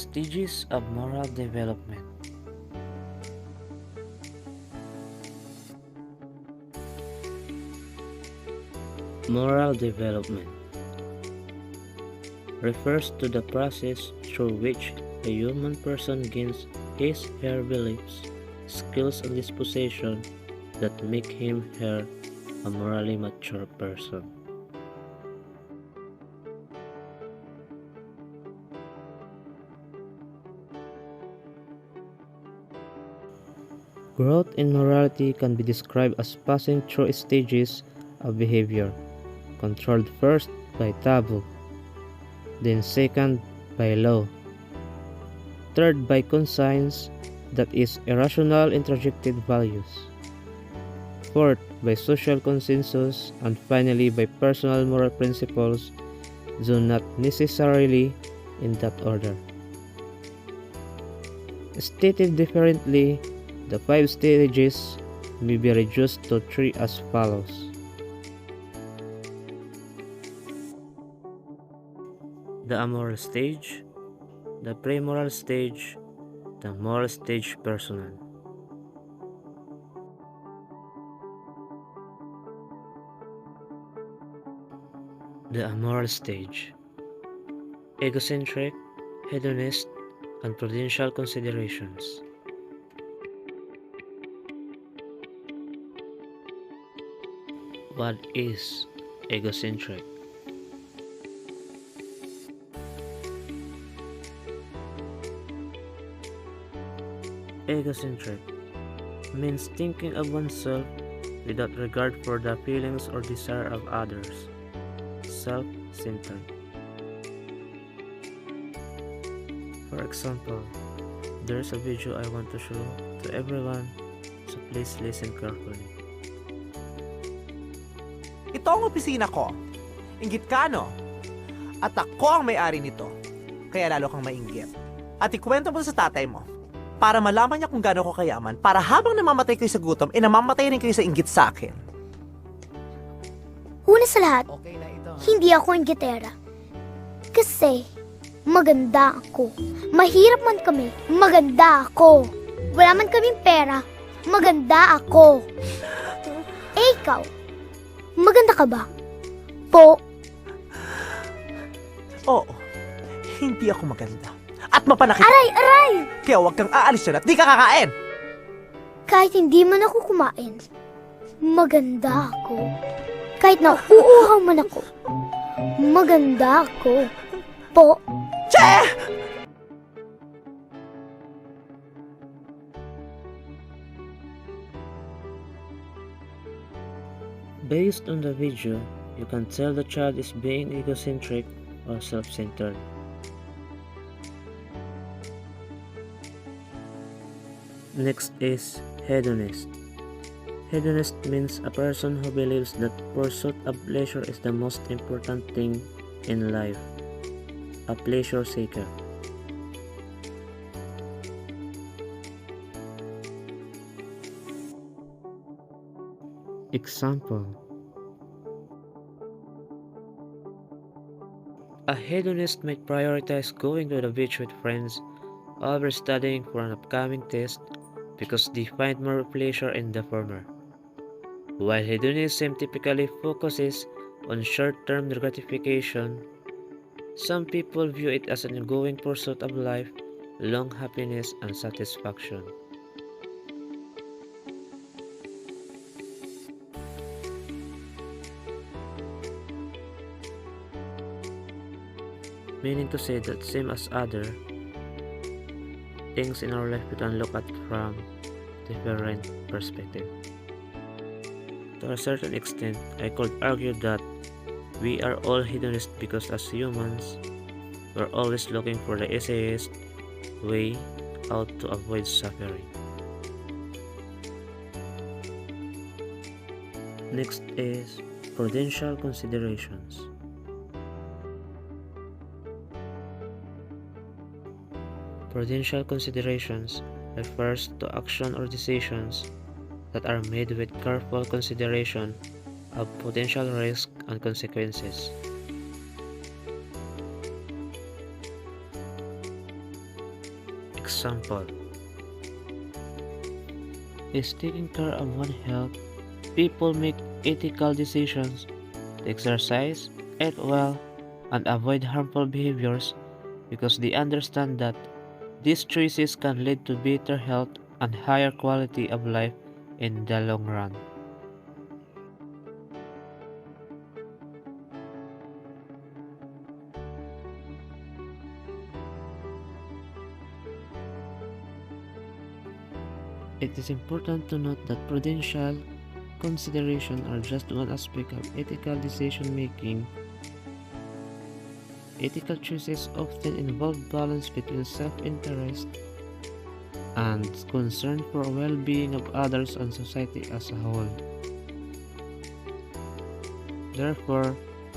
Stages of moral development. Moral development refers to the process through which a human person gains his/her beliefs, skills, and disposition that make him/her a morally mature person. Growth in morality can be described as passing through stages of behavior, controlled first by taboo, then second by law, third by conscience, that is, irrational introjected values, fourth by social consensus, and finally by personal moral principles, though not necessarily in that order. Stated differently, the 5 stages may be reduced to 3 as follows. The amoral stage, the pre-moral stage, the moral stage personal. The amoral stage. Egocentric, hedonist, and prudential considerations. What is egocentric? Egocentric means thinking of oneself without regard for the feelings or desire of others. Self-centered. For example, there's a video I want to show to everyone, so please listen carefully. Ito ang opisina ko. Inggit ka, no? At ako ang may-ari nito. Kaya lalo kang mainggit. At ikwento mo sa tatay mo para malaman niya kung gaano ko kayaman para habang namamatay kayo sa gutom, namamatay rin kayo sa inggit sa akin. Una sa lahat, Okay na ito. hindi ako inggitera. Kasi, maganda ako. Mahirap man kami, maganda ako. Wala man kaming pera, maganda ako. Eh, ikaw, maganda ka ba? Po, Oo, hindi ako maganda. At mapanakit. aray! Kaya huwag kang aalis dyan at di ka kakain. Kahit hindi man ako kumain, maganda ako. Kahit nauuhaw man ako, maganda ako. Po, Che! Based on the video, you can tell the child is being egocentric or self-centered. Next is hedonist. Hedonist means a person who believes that pursuit of pleasure is the most important thing in life. A pleasure seeker. Example. A hedonist might prioritize going to the beach with friends over studying for an upcoming test because they find more pleasure in the former. While hedonism typically focuses on short-term gratification, some people view it as an ongoing pursuit of life, long happiness, and satisfaction. Meaning to say that same as other things in our life, we can look at from different perspective. To a certain extent, I could argue that we are all hedonists because as humans, we're always looking for the easiest way out to avoid suffering. Next is prudential considerations. Prudential considerations refers to action or decisions that are made with careful consideration of potential risk and consequences. Example is taking care of one's health. People make ethical decisions to exercise, eat well, and avoid harmful behaviors because they understand that these choices can lead to better health and higher quality of life in the long run. It is important to note that prudential considerations are just one aspect of ethical decision making. Ethical choices often involve balance between self-interest and concern for well-being of others and society as a whole. Therefore,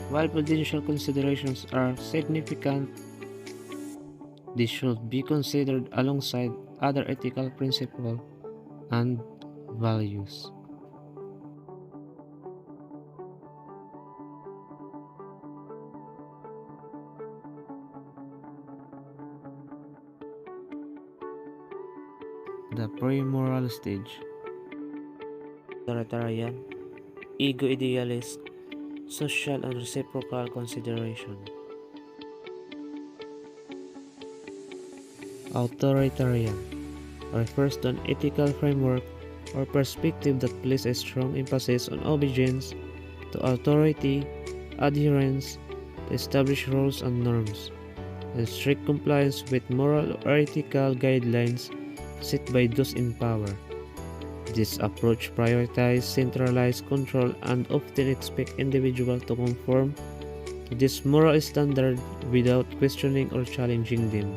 while prudential considerations are significant, they should be considered alongside other ethical principles and values. The pre-moral stage: authoritarian, ego-idealist, social and reciprocal consideration. Authoritarian refers to an ethical framework or perspective that places a strong emphasis on obedience to authority, adherence to established rules and norms, and strict compliance with moral or ethical guidelines set by those in power. This approach prioritizes centralized control and often expects individuals to conform to this moral standard without questioning or challenging them.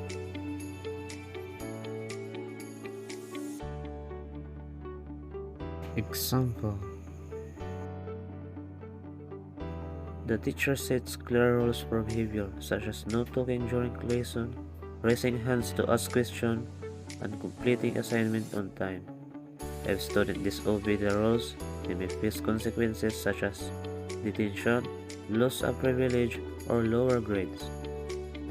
Example: the teacher sets clear rules for behavior, such as no talking during lesson, raising hands to ask questions, and completing assignment on time. If students disobey the rules, they may face consequences such as detention, loss of privilege, or lower grades.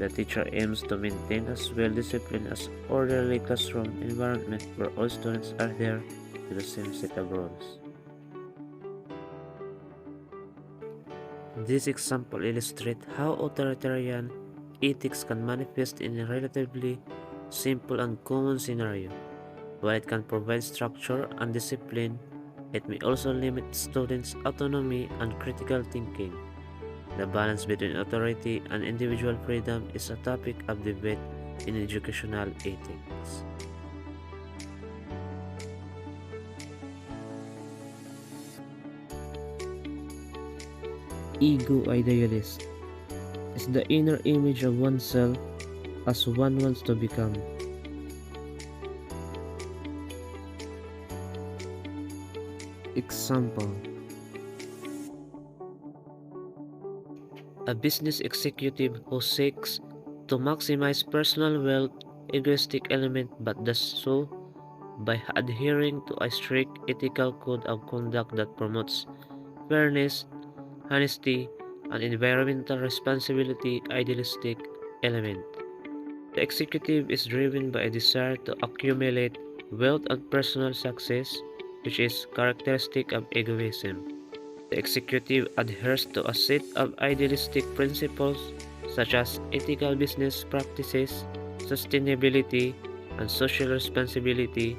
The teacher aims to maintain as well-disciplined as orderly classroom environment where all students adhere to the same set of rules. This example illustrates how authoritarian ethics can manifest in a relatively simple and common scenario. While it can provide structure and discipline, it may also limit students' autonomy and critical thinking. The balance between authority and individual freedom is a topic of debate in educational ethics. Ego idealist is the inner image of oneself as one wants to become. Example: a business executive who seeks to maximize personal wealth, egoistic element, but does so by adhering to a strict ethical code of conduct that promotes fairness, honesty, and environmental responsibility. Idealistic element: the executive is driven by a desire to accumulate wealth and personal success, which is characteristic of egoism. The executive adheres to a set of idealistic principles such as ethical business practices, sustainability, and social responsibility,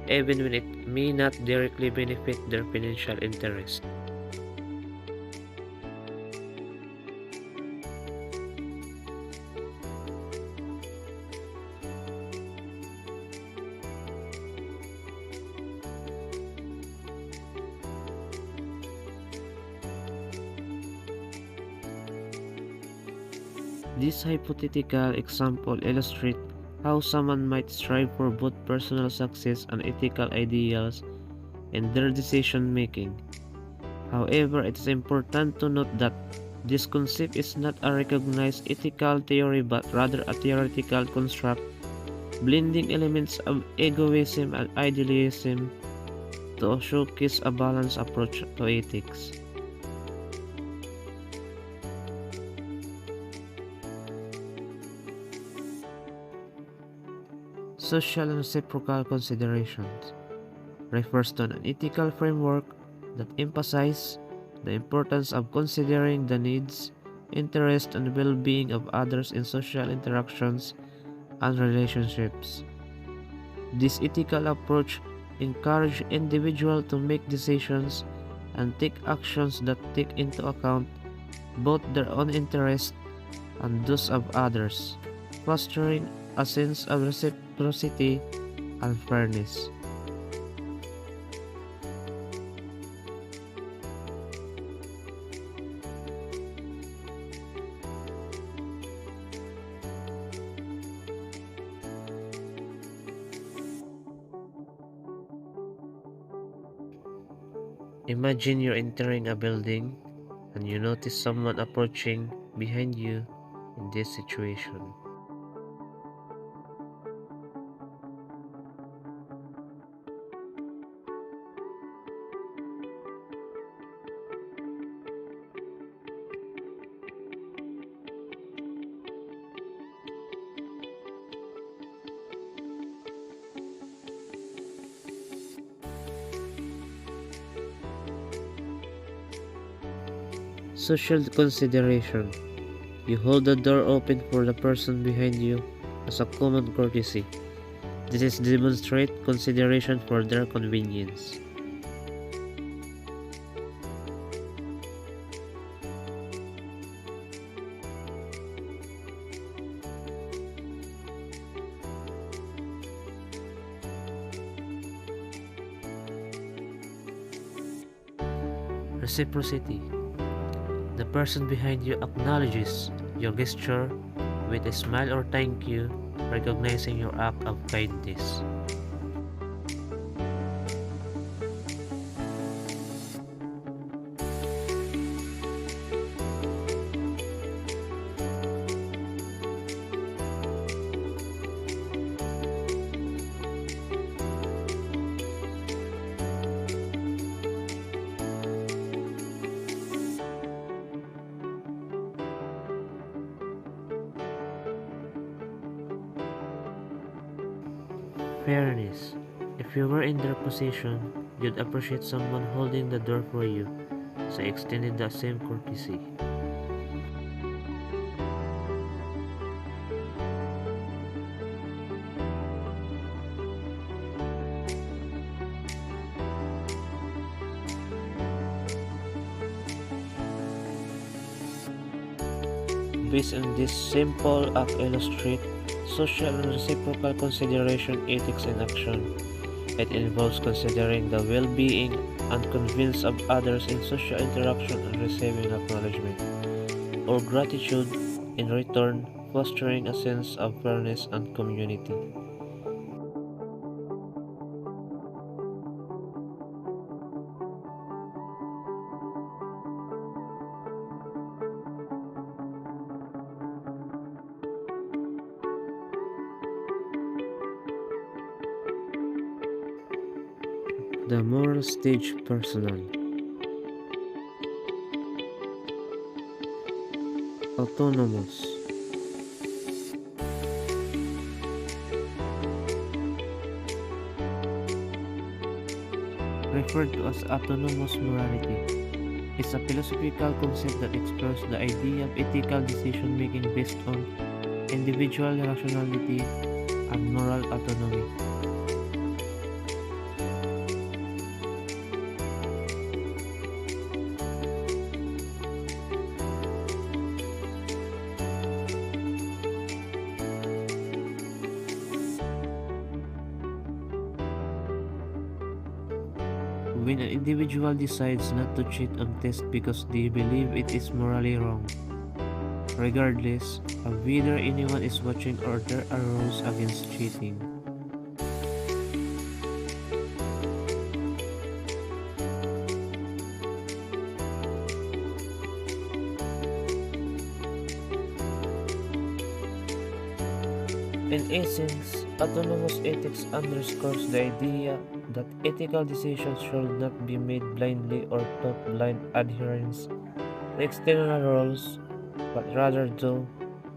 even when it may not directly benefit their financial interest. This hypothetical example illustrates how someone might strive for both personal success and ethical ideals in their decision making. However, it is important to note that this concept is not a recognized ethical theory but rather a theoretical construct, blending elements of egoism and idealism to showcase a balanced approach to ethics. Social and reciprocal considerations refers to an ethical framework that emphasizes the importance of considering the needs, interests, and well-being of others in social interactions and relationships. This ethical approach encourages individuals to make decisions and take actions that take into account both their own interests and those of others, fostering a sense of reciprocity and fairness. Imagine you're entering a building and you notice someone approaching behind you in this situation. Social consideration. You hold the door open for the person behind you as a common courtesy. This is demonstrate consideration for their convenience. Reciprocity. The person behind you acknowledges your gesture with a smile or thank you, recognizing your act of kindness. Fairness. If you were in their position, you'd appreciate someone holding the door for you, so extended the same courtesy. Based on this simple act illustrate social and reciprocal consideration ethics in action. It involves considering the well-being and convenience of others in social interaction and receiving acknowledgement or gratitude in return, fostering a sense of fairness and community. The moral stage personal. Autonomous. Referred to as autonomous morality, is a philosophical concept that explores the idea of ethical decision making based on individual rationality and moral autonomy. When an individual decides not to cheat on tests because they believe it is morally wrong, regardless of whether anyone is watching or there are rules against cheating. In essence, autonomous ethics underscores the idea that ethical decisions should not be made blindly or through blind adherence to external rules, but rather through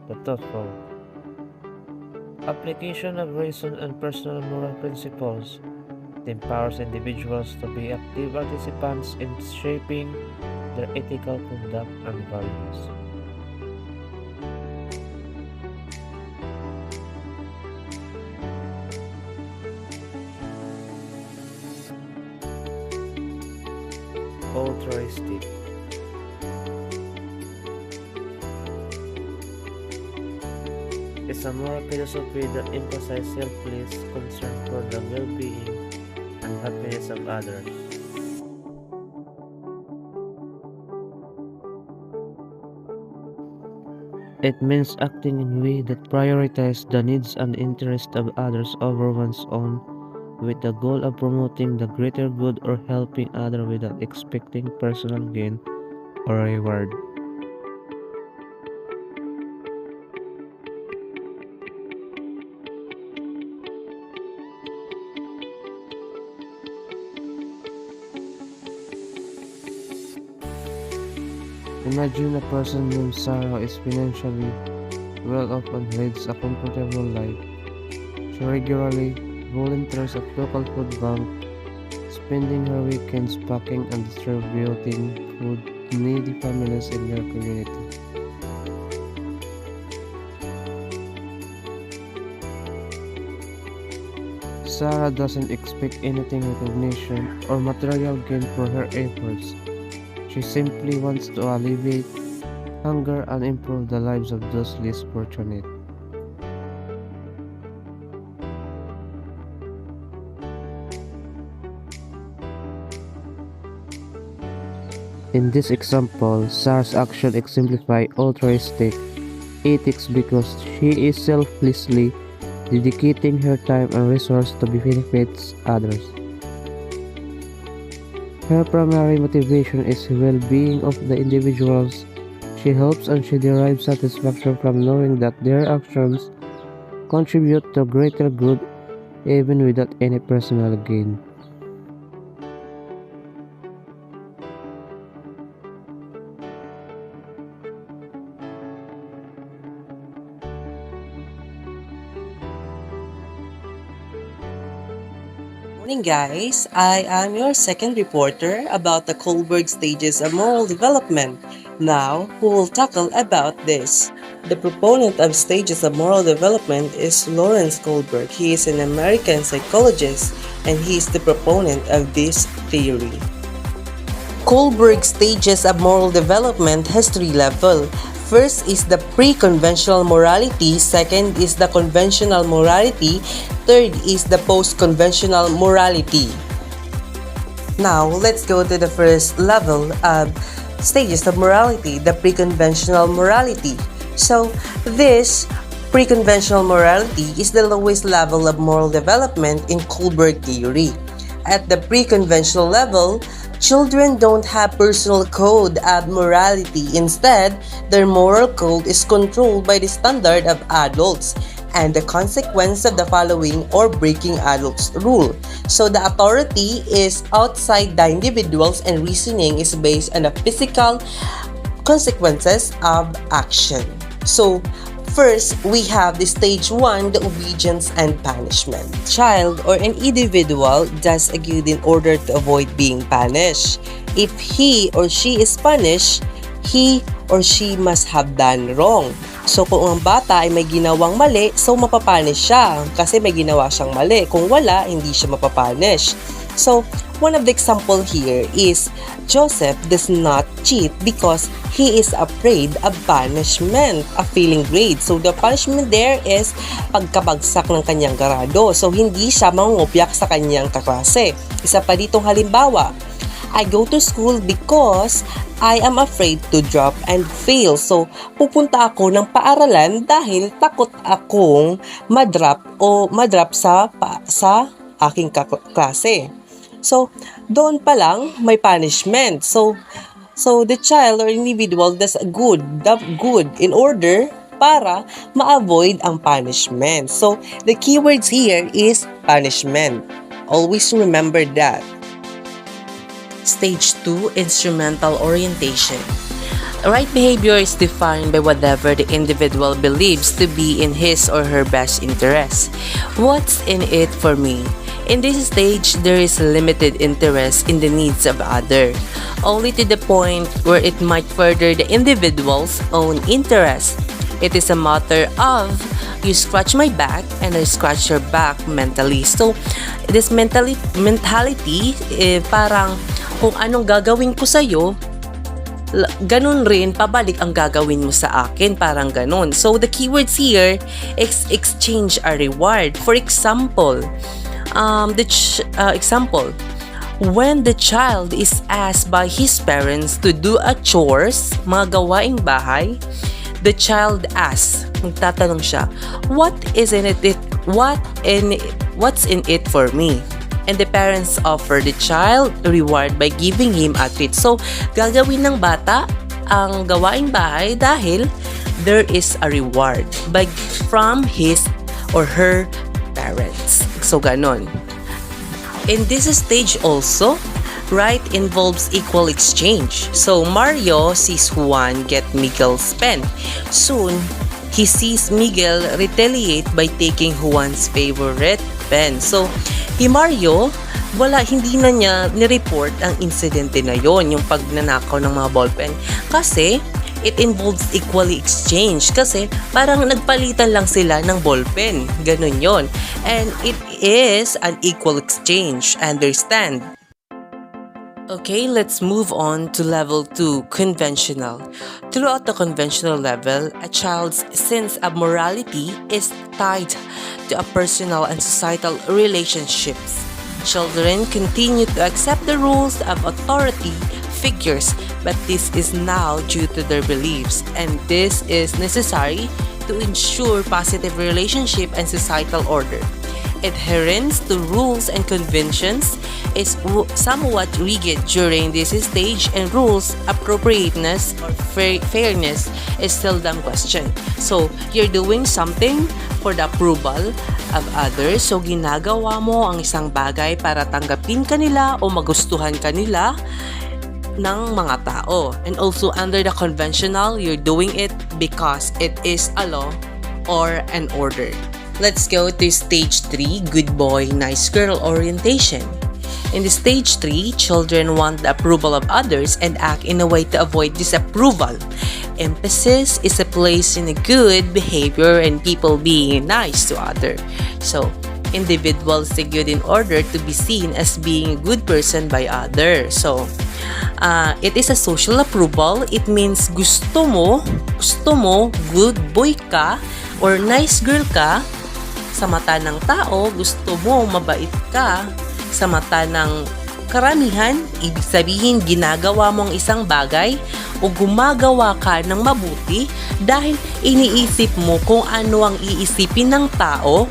the thoughtful, Application of reason and personal moral principles. It empowers individuals to be active participants in shaping their ethical conduct and values. Altruistic. Is a moral philosophy that emphasizes selfless concern for the well-being and happiness of others. It means acting in ways that prioritize the needs and interests of others over one's own, with the goal of promoting the greater good or helping others without expecting personal gain or reward. Imagine a person named Sarah is financially well off and leads a comfortable life. She regularly volunteers at local food bank, spending her weekends packing and distributing food to needy families in her community. Sarah doesn't expect anything recognition or material gain for her efforts. She simply wants to alleviate hunger and improve the lives of those less fortunate. In this example, Sarah's action exemplify altruistic ethics because she is selflessly dedicating her time and resources to benefit others. Her primary motivation is the well-being of the individuals she helps, and she derives satisfaction from knowing that their actions contribute to greater good even without any personal gain. Morning guys, I am your second reporter about the Kohlberg stages of moral development. Now, who will tackle about this? The proponent of stages of moral development is Lawrence Kohlberg. He is an American psychologist and he is the proponent of this theory. Kohlberg stages of moral development has three levels. First is the pre-conventional morality, second is the conventional morality, third is the post-conventional morality. Now, let's go to the first level of stages of morality, the pre-conventional morality. So, this pre-conventional morality is the lowest level of moral development in Kohlberg theory. At the pre-conventional level, children don't have personal code of morality. Instead, their moral code is controlled by the standard of adults and the consequence of the following or breaking adults' rule. So the authority is outside the individuals and reasoning is based on the physical consequences of action. So first, we have the stage 1, the obedience and punishment. Child or an individual does a good in order to avoid being punished. If he or she is punished, he or she must have done wrong. So kung ang bata ay may ginawang mali, so mapapunish siya kasi may ginawa siyang mali. Kung wala, hindi siya mapapunish. So, one of the example here is Joseph does not cheat because he is afraid of punishment, a failing grade. So, the punishment there is pagkabagsak ng kanyang grado. So, hindi siya mangungupyak sa kanyang kaklase. Isa pa ditong halimbawa, I go to school because I am afraid to drop and fail. So, pupunta ako ng paaralan dahil takot akong madrop sa aking klase. So, doon pa lang may punishment. So the child or individual does good in order para ma-avoid ang punishment. So, the keywords here is punishment. Always remember that. Stage 2, instrumental orientation. Right behavior is defined by whatever the individual believes to be in his or her best interest. What's in it for me? In this stage, there is limited interest in the needs of others, only to the point where it might further the individual's own interest. It is a matter of you scratch my back and I scratch your back mentally. So, this mentality, parang kung anong gagawin ko sa'yo, ganun rin, pabalik ang gagawin mo sa akin, parang ganun. So, the keywords here is exchange a reward. For example, when the child is asked by his parents to do a chores, mga gawaing bahay, the child asks, magtatanong siya, what's in it for me? And the parents offer the child a reward by giving him a treat. So, gagawin ng bata ang gawaing bahay dahil there is a reward from his or her parents. So, ganon. In this stage also, right involves equal exchange. So, Mario sees Juan get Miguel's pen. Soon, he sees Miguel retaliate by taking Juan's favorite pen. So, Mario, hindi na niya ni-report ang insidente na yon, yung pagnanakaw ng mga ballpen. Kasi, it involves equally exchange. Kasi, parang nagpalitan lang sila ng ballpen. Ganun yon. And it is an equal exchange. Understand? Okay, let's move on to level 2, conventional. Throughout the conventional level, a child's sense of morality is tied to a personal and societal relationships. Children continue to accept the rules of authority figures, but this is now due to their beliefs, and this is necessary to ensure positive relationship and societal order. Adherence to rules and conventions is somewhat rigid during this stage, and rules appropriateness or fairness is seldom questioned. So, you're doing something for the approval of others. So, ginagawa mo ang isang bagay para tanggapin kanila o magustuhan kanila ng mga tao. And also, under the conventional, you're doing it because it is a law or an order. Let's go to stage 3, good boy, nice girl orientation. In the stage 3, children want the approval of others and act in a way to avoid disapproval. Emphasis is placed in a good behavior and people being nice to others. So, individuals say good in order to be seen as being a good person by others. So, it is a social approval. It means gusto mo, good boy ka or nice girl ka sa mata ng tao, gusto mo mabait ka sa mata ng karamihan, ibig sabihin ginagawa mo ang isang bagay o gumagawa ka ng mabuti dahil iniisip mo kung ano ang iisipin ng tao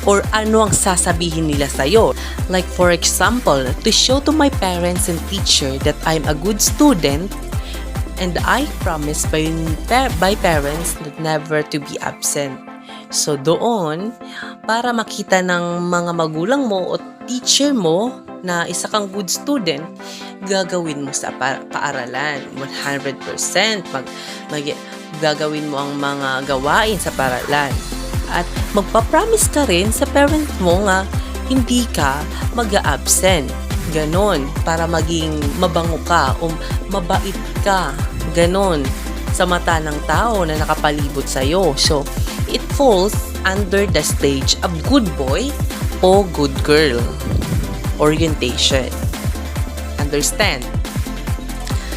or ano ang sasabihin nila sa'yo. Like for example, to show to my parents and teacher that I'm a good student and I promise by parents that never to be absent. So doon, para makita ng mga magulang mo o teacher mo na isa kang good student, gagawin mo sa paaralan 100%. Gagawin mo ang mga gawain sa paaralan. At magpapromise ka rin sa parent mo nga hindi ka mag-a-absent. Ganon, para maging mabango ka o mabait ka. Ganon, sa mata ng tao na nakapalibot sa'yo. So, it falls under the stage of good boy o good girl orientation. Understand?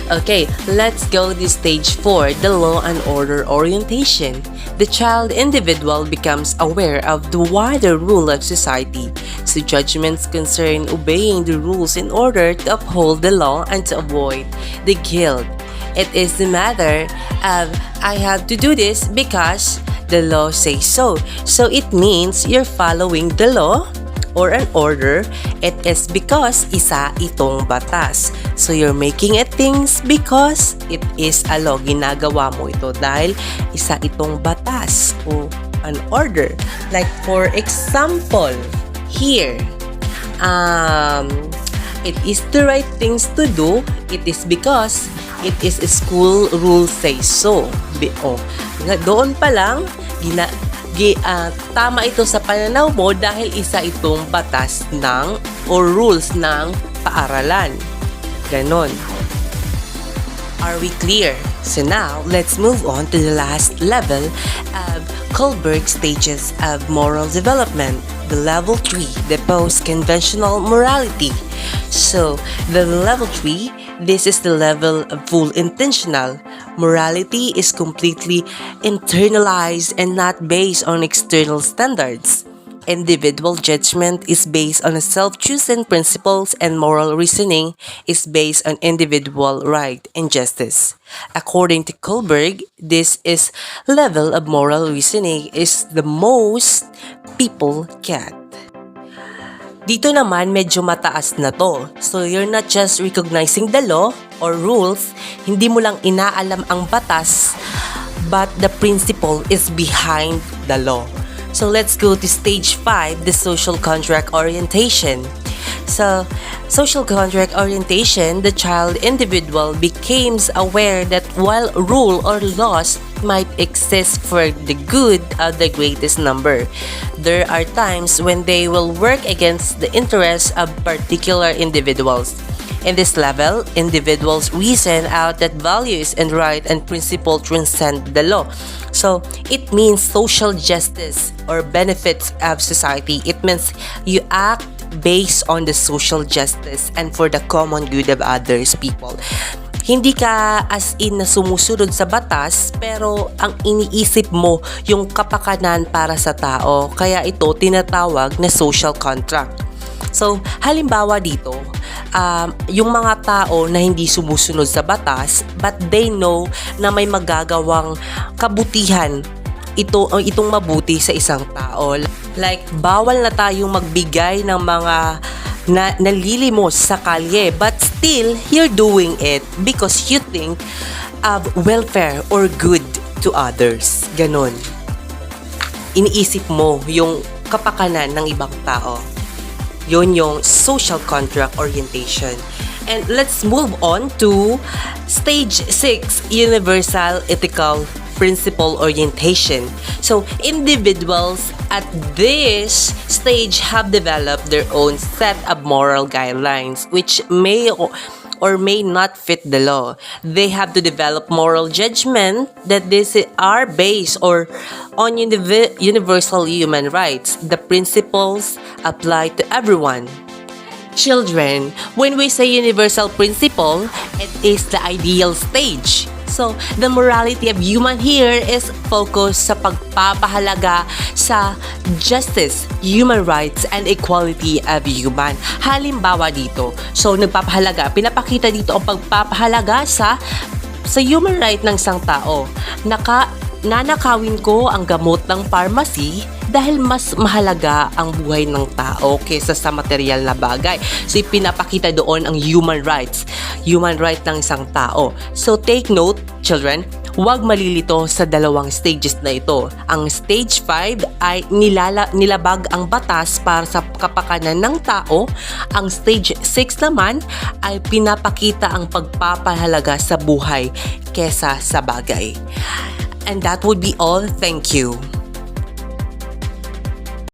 Okay, let's go to stage 4, the law and order orientation. The child individual becomes aware of the wider rule of society, so judgments concern obeying the rules in order to uphold the law and to avoid the guilt. It is the matter of I have to do this because the law says so. So it means you're following the law or an order. It is because isa itong batas. So you're making it things because it is a law. Ginagawa mo ito dahil isa itong batas o an order. Like for example, here, it is the right things to do, it is because it is school rules say so. Doon pa lang, tama ito sa pananaw mo dahil isa itong batas ng or rules ng paaralan. Ganon. Are we clear? So now, let's move on to the last level of Kohlberg stages of moral development, the level 3, the post-conventional morality. So, the level 3, this is the level of full intentional. Morality is completely internalized and not based on external standards. Individual judgment is based on self-chosen principles and moral reasoning is based on individual right and justice. According to Kohlberg, this is level of moral reasoning is the most people get. Dito naman medyo mataas na to. So you're not just recognizing the law or rules, hindi mo lang inaalam ang batas, but the principle is behind the law. So let's go to stage 5, the social contract orientation. So, social contract orientation, the child individual becomes aware that while rule or laws might exist for the good of the greatest number, there are times when they will work against the interests of particular individuals. In this level, individuals reason out that values and right and principle transcend the law. So, it means social justice or benefits of society. It means you act based on the social justice and for the common good of others people. Hindi ka as in na sumusunod sa batas, pero ang iniisip mo yung kapakanan para sa tao. Kaya ito tinatawag na social contract. So, halimbawa dito, yung mga tao na hindi sumusunod sa batas, but they know na may magagawang kabutihan itong mabuti sa isang tao. Like, bawal na tayong magbigay ng mga nalilimos sa kalye, but still, you're doing it because you think of welfare or good to others. Ganon. Iniisip mo yung kapakanan ng ibang tao. Yun yung social contract orientation. And let's move on to stage 6, universal ethical principle orientation. So, individuals at this stage have developed their own set of moral guidelines which may or may not fit the law. They have to develop moral judgment that these are based or on universal human rights. The principles apply to everyone. Children, when we say universal principle, it is the ideal stage. So, the morality of human here is focused sa pagpapahalaga sa justice, human rights, and equality of human. Halimbawa dito, so nagpapahalaga, pinapakita dito ang pagpapahalaga sa human right ng isang tao. Nanakawin ko ang gamot ng pharmacy dahil mas mahalaga ang buhay ng tao kaysa sa material na bagay. So, pinapakita doon ang human right ng isang tao. So, take note, children, huwag malilito sa dalawang stages na ito. Ang stage 5 ay nilabag ang batas para sa kapakanan ng tao. Ang stage 6 naman ay pinapakita ang pagpapahalaga sa buhay kaysa sa bagay. And that would be all. Thank you.